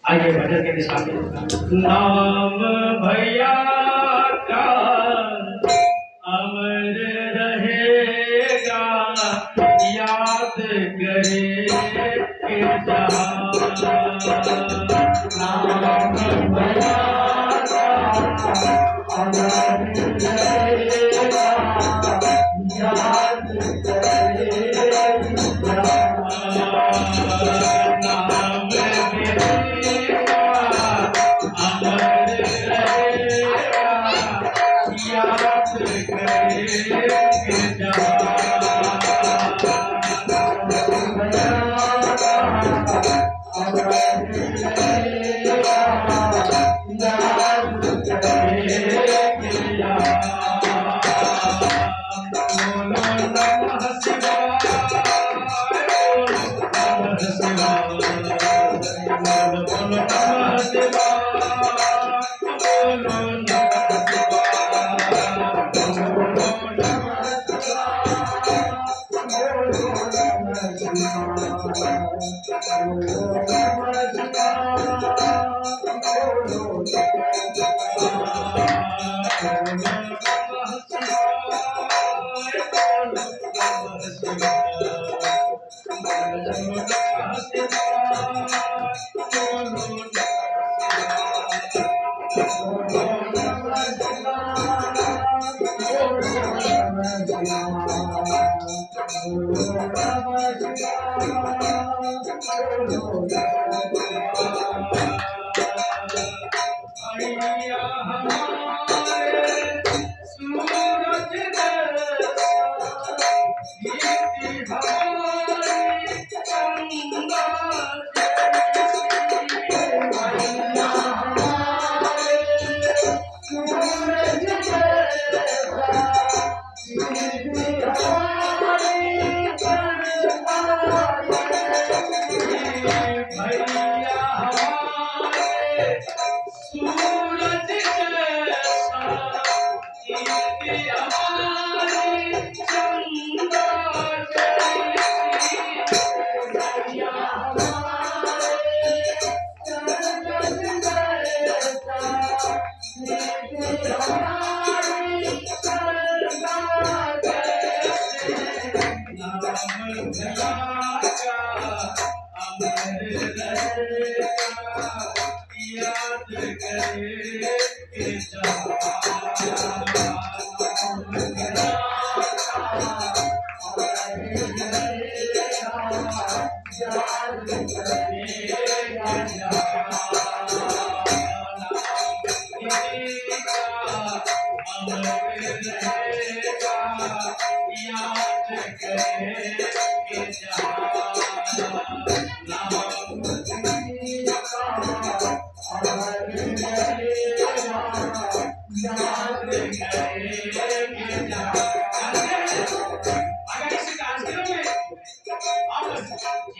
आइए भजन के दिशा में नाम भैया का अमर रहेगा, याद करे के नाम भैया का अमर रहेगा, याद करे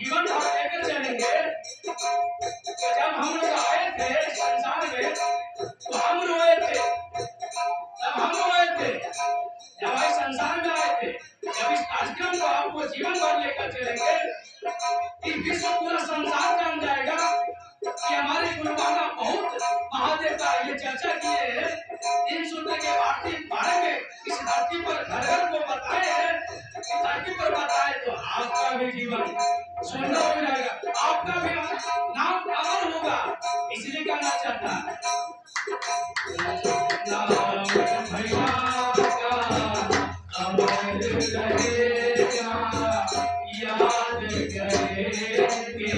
जीवन हम लेकर चलेंगे। जब हम लोग आए थे संसार में तो हम रोए थे, तब हम रोए थे जब इस संसार में आए थे। जब इस कार्यक्रम को आपको जीवन भर लेकर चलेंगे कि विश्व पूरा संसार जान जाएगा कि हमारे गुरुबाबा बहुत महादेव का ये चर्चा किए हैं। 3 सूत्र के बारे में इस धरती पर घर घर को बताए हैं, धरती पर बताए तो आपका भी जीवन सुंदर हो जाएगा, आपका भी नाम अमर होगा। इसलिए कहना चाहता है भैया का अमर रहेगा, याद करे के